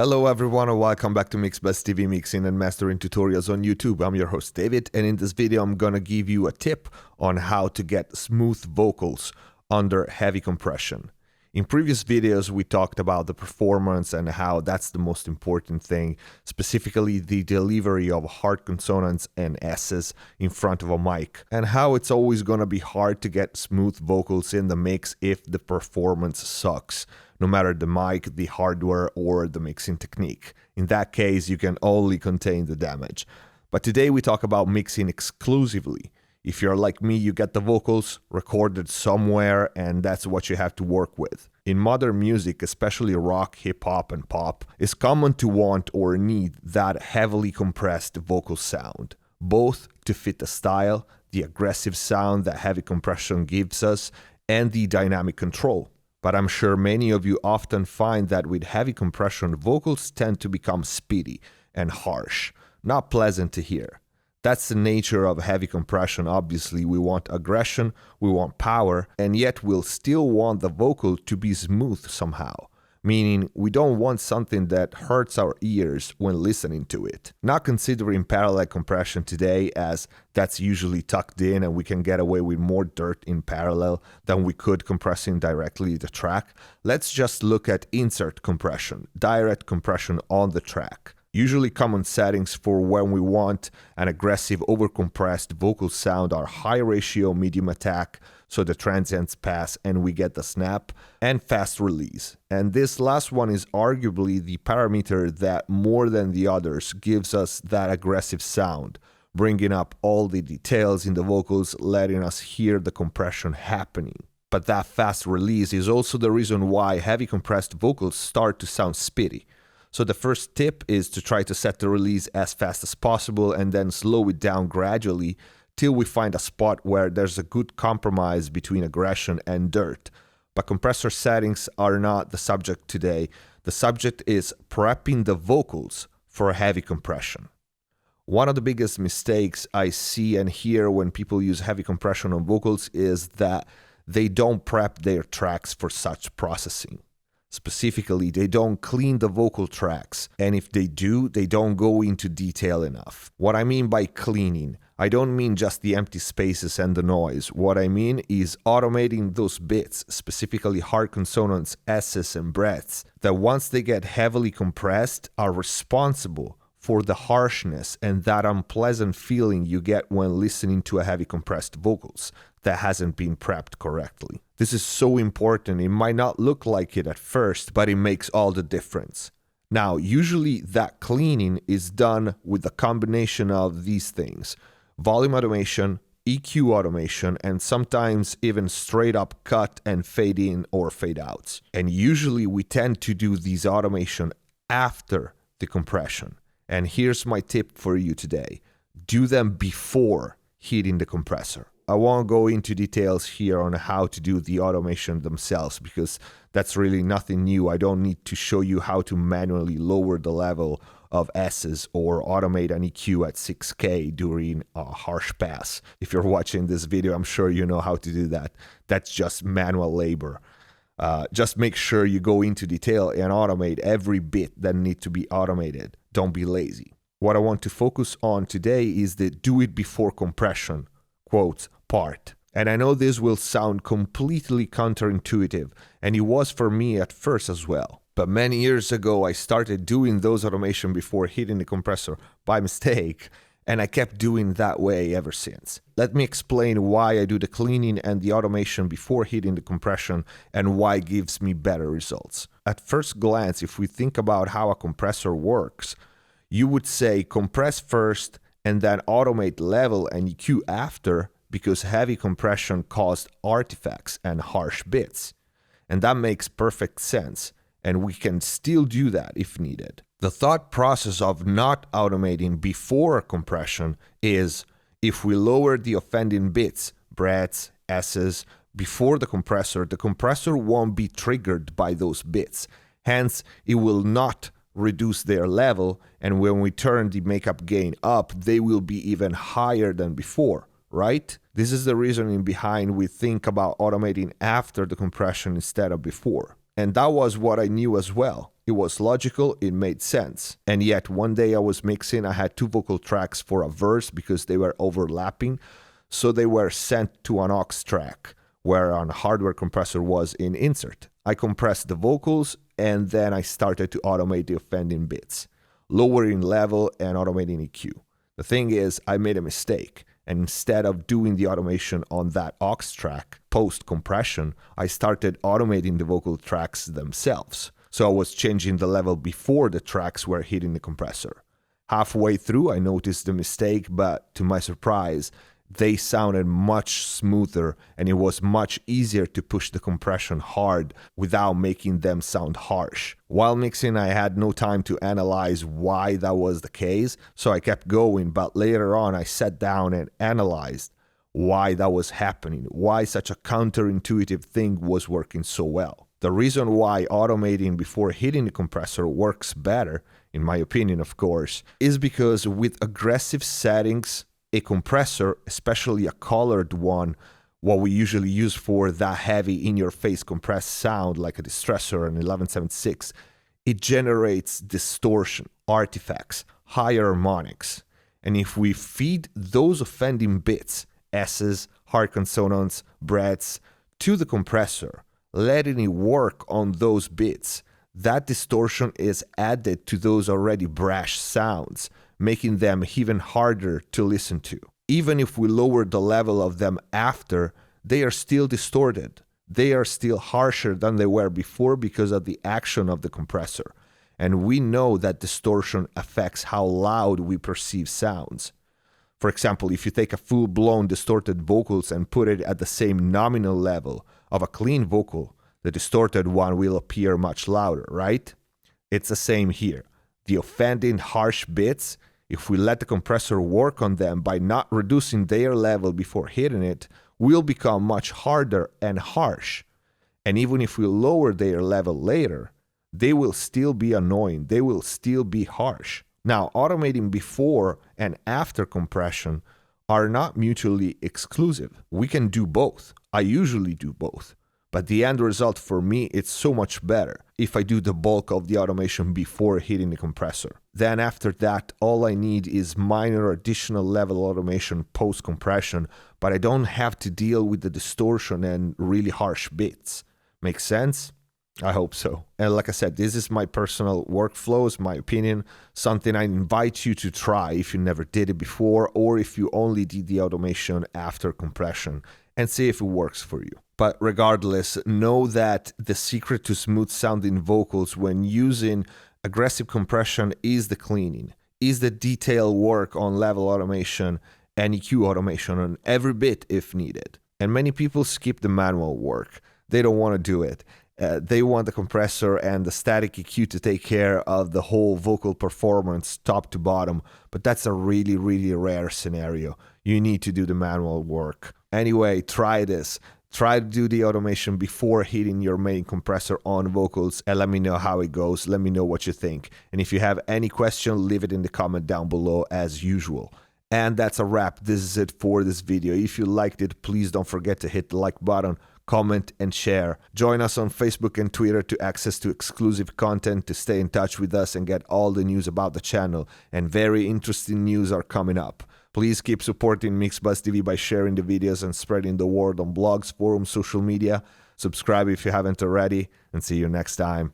Hello everyone and welcome back to MixBest TV mixing and mastering tutorials on YouTube. I'm your host David, and in this video I'm gonna give you a tip on how to get smooth vocals under heavy compression. In previous videos we talked about the performance and how that's the most important thing, specifically the delivery of hard consonants and S's in front of a mic, and how it's always gonna be hard to get smooth vocals in the mix if the performance sucks, no matter the mic, the hardware, or the mixing technique. In that case, you can only contain the damage. But today we talk about mixing exclusively. If you're like me, you get the vocals recorded somewhere, and that's what you have to work with. In modern music, especially rock, hip-hop, and pop, it's common to want or need that heavily compressed vocal sound, both to fit the style, the aggressive sound that heavy compression gives us, and the dynamic control. But I'm sure many of you often find that with heavy compression, vocals tend to become speedy and harsh, not pleasant to hear. That's the nature of heavy compression. Obviously, we want aggression, we want power, and yet we'll still want the vocal to be smooth somehow. Meaning, we don't want something that hurts our ears when listening to it. Not considering parallel compression today, as that's usually tucked in and we can get away with more dirt in parallel than we could compressing directly the track. Let's just look at insert compression, direct compression on the track. Usually common settings for when we want an aggressive overcompressed vocal sound are high ratio medium attack, so the transients pass and we get the snap, and fast release. And this last one is arguably the parameter that more than the others gives us that aggressive sound, bringing up all the details in the vocals, letting us hear the compression happening. But that fast release is also the reason why heavy compressed vocals start to sound spitty. So the first tip is to try to set the release as fast as possible and then slow it down gradually till we find a spot where there's a good compromise between aggression and dirt. But compressor settings are not the subject today. The subject is prepping the vocals for heavy compression. One of the biggest mistakes I see and hear when people use heavy compression on vocals is that they don't prep their tracks for such processing. Specifically, they don't clean the vocal tracks, and if they do, they don't go into detail enough. What I mean by cleaning, I don't mean just the empty spaces and the noise. What I mean is automating those bits, specifically hard consonants, S's, and breaths, that once they get heavily compressed, are responsible for the harshness and that unpleasant feeling you get when listening to a heavy compressed vocals that hasn't been prepped correctly. This is so important. It might not look like it at first, but it makes all the difference. Now, usually that cleaning is done with a combination of these things: volume automation, EQ automation, and sometimes even straight up cut and fade in or fade outs. And usually we tend to do these automation after the compression. And here's my tip for you today: do them before heating the compressor. I won't go into details here on how to do the automation themselves because that's really nothing new. I don't need to show you how to manually lower the level of S's or automate an EQ at 6K during a harsh pass. If you're watching this video, I'm sure you know how to do that. That's just manual labor. Just make sure you go into detail and automate every bit that needs to be automated. Don't be lazy. What I want to focus on today is the do it before compression, quotes, part. And I know this will sound completely counterintuitive, and it was for me at first as well. But many years ago, I started doing those automation before hitting the compressor by mistake, and I kept doing that way ever since. Let me explain why I do the cleaning and the automation before hitting the compression and why it gives me better results. At first glance, if we think about how a compressor works, you would say compress first and then automate level and EQ after, because heavy compression caused artifacts and harsh bits. And that makes perfect sense, and we can still do that if needed. The thought process of not automating before compression is, if we lower the offending bits, breaths, S's, before the compressor won't be triggered by those bits. Hence, it will not reduce their level, and when we turn the makeup gain up, they will be even higher than before, right? This is the reasoning behind we think about automating after the compression instead of before. And that was what I knew as well. It was logical, it made sense. And yet one day I was mixing, I had two vocal tracks for a verse because they were overlapping. So they were sent to an aux track where a hardware compressor was in insert. I compressed the vocals and then I started to automate the offending bits, lowering level and automating EQ. The thing is, I made a mistake. And instead of doing the automation on that aux track post-compression, I started automating the vocal tracks themselves. So I was changing the level before the tracks were hitting the compressor. Halfway through, I noticed the mistake, but to my surprise, they sounded much smoother and it was much easier to push the compression hard without making them sound harsh. While mixing, I had no time to analyze why that was the case, so I kept going, but later on I sat down and analyzed why that was happening, why such a counterintuitive thing was working so well. The reason why automating before hitting the compressor works better, in my opinion of course, is because with aggressive settings, a compressor, especially a colored one, what we usually use for that heavy in-your-face compressed sound like a distressor, an 1176, it generates distortion, artifacts, higher harmonics. And if we feed those offending bits, S's, hard consonants, breaths, to the compressor, letting it work on those bits, that distortion is added to those already brash sounds, making them even harder to listen to. Even if we lower the level of them after, they are still distorted. They are still harsher than they were before because of the action of the compressor. And we know that distortion affects how loud we perceive sounds. For example, if you take a full-blown distorted vocals and put it at the same nominal level of a clean vocal, the distorted one will appear much louder, right? It's the same here. The offending harsh bits, if we let the compressor work on them by not reducing their level before hitting it, will become much harder and harsh. And even if we lower their level later, they will still be annoying, they will still be harsh. Now, automating before and after compression are not mutually exclusive. We can do both. I usually do both. But the end result for me, it's so much better if I do the bulk of the automation before hitting the compressor. Then after that, all I need is minor additional level automation post-compression, but I don't have to deal with the distortion and really harsh bits. Make sense? I hope so. And like I said, this is my personal workflows, my opinion, something I invite you to try if you never did it before or if you only did the automation after compression and see if it works for you. But regardless, know that the secret to smooth sounding vocals when using aggressive compression is the cleaning, is the detailed work on level automation and EQ automation on every bit if needed. And many people skip the manual work. They don't want to do it. They want the compressor and the static EQ to take care of the whole vocal performance top to bottom, but that's a really, really rare scenario. You need to do the manual work. Anyway, try this. Try to do the automation before hitting your main compressor on vocals and let me know how it goes. Let me know what you think. And if you have any question, leave it in the comment down below as usual. And that's a wrap. This is it for this video. If you liked it, please don't forget to hit the like button, comment and share. Join us on Facebook and Twitter to access to exclusive content, to stay in touch with us and get all the news about the channel. And very interesting news are coming up. Please keep supporting MixBuzz TV by sharing the videos and spreading the word on blogs, forums, social media. Subscribe if you haven't already, and see you next time.